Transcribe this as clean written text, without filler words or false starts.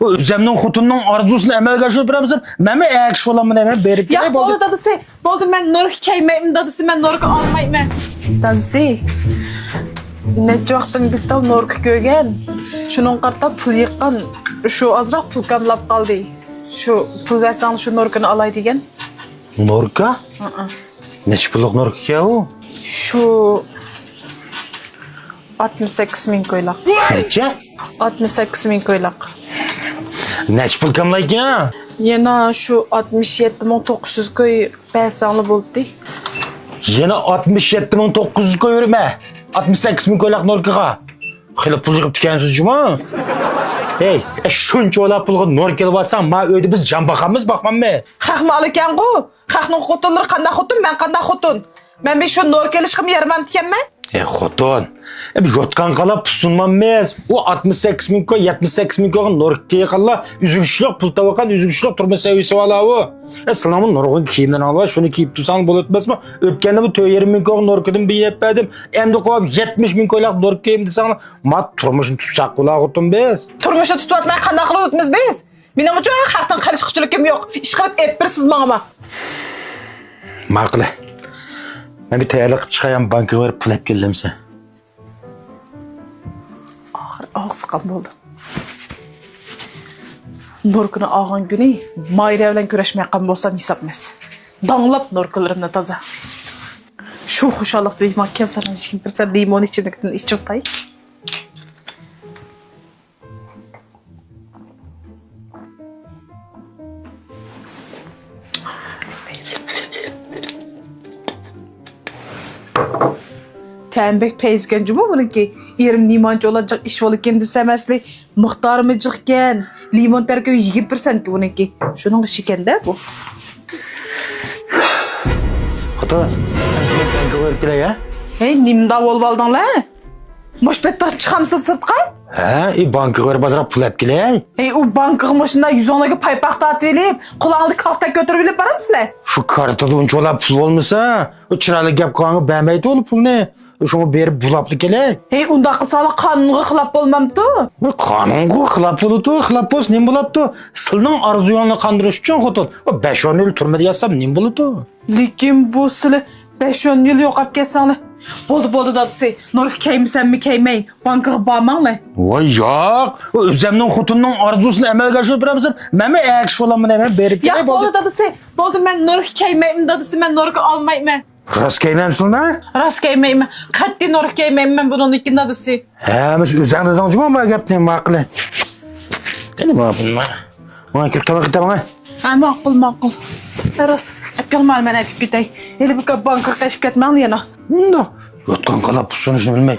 Özümün xutunun arzusunu əməl qaşırıb biramısın. Məmə əkiş olanmı nəmə berib Ya oldu dadısı. Oldu ben Noruk keymeyim dadısı ben Noruk almayayım ben. Dadısı. Ne çoğuktun bitti Noruk gögen. Şunun karta pul yıkan. Şu azrak pul kamlap kaldı. Şu pul versen şu Noruk'unu alay diyen. Norka? Neçə pulluq Norka ya o? Şu 68 bin koylak. Neçə? 68 bin koylak. Neçə pul kamlayken ha? Yine şu 67.900 koy besanlı buldu. Yine 67.900 koy yürüme. 68.000 koylaq Norkağa. Xeyli pul yığıb tükənsiz cuma. Hey, şunca ola pulğa Norkalı varsan, ma öyde biz can bakamız bakmam mı? Xalq malı ekan bu. Xalqның xotunları qanday xotun, ben qanday xotun. Ben bir şu Noruk elişqim yarmam diyenme. Xotun. Bir yotkan qala pusunmam mez. O 68.000 koy, 78.000 koyğun Norkağa qala üzülüşlük pul tavakan, üzülüşlük turma seviyesi vala o. Sınavın Noruk'un kiyimden ala, şunu kiyip tusan bol etmez mi? Ötkende bu 20.000 koyğun Norka'dan bir etmedim. Emdi koyup 70.000 koylaq Norka kiyim desana. Mat turmuşun tutsak kula xotun bez. Turmuşa tutvatmay qanday qilib o'tmiz biz? Mening uchun xalqdan qilishqichilikim yo'q. Ish qilib epirsiz mağma. Maqli. Ben bir tayyorlik chiqayan banka verip pul ep kellemse. Axir ağzıqan bo'ldi. Norkuni olgan kuni Mayra bilan kurashmayotgan bo'lsam hisobmas. Danglab Norkularimni toza. Shu xushalliqda yemak Kevsarning hech kim bilsa limon ichimlikdan ichib o'tay. Tənbək peyzgən cuma bununki yerim limoncu olacaq iş olurken desemesli miqdarımı cıqken limon tərkibi 20% ki bununki. Şunun işikende bu. Xotun, sen şunu banka verip gele ya? Hey nimda olvaldın la? Moşbettan çıqamsın sırtqa? He, banka verip azra pul ep gele. Hey o bankı maşında 110'lık paypaq dağıtıp kulağını kalkta götürüp barar mısın la? Şu kartada onca ola pul olmasa, o çıralı gap kanı beğenmeydi olu pul ne? Şunu berip bulaplı gele. Hey unda qılsana qanunğa xilaf bolmamdı. Kanunga xilaf boludu, xilaf bolsa nem bolapdı? Sılның arzuyanını kandırış üçün xotun. O 5-10 yıl türmede yazsam nem boludu? Lekin bu sili 5-10 yıl yoqab ketsen. Boldu dadısı. Noruk keymisən mi keymeyin? Bankağa barmağın la. Vay yoq. O özümün xutunun arzusunu əməl qaşırıb biramısın. Məmə əkiş olanmı nəmə berib Ya gele boldu dadısı. Boldu ben Noruk keymeyim dadısı. Ben Noruk almayayım. Rast keymemsin lan? Rast keymeyim. Qatti Noruk keymeyim ben bunun iki dadısı. He, biz özəndə dancıma mı gəpnəyim maqlı? Gene mi bununla? Bana kırkama kırkama. Ha maqul. Ras. Əpkəlmə mən əpib gidək. Elə bir banka qəşib getmən yana. Bunda. Yotkan qala pusunu şunu bilmək.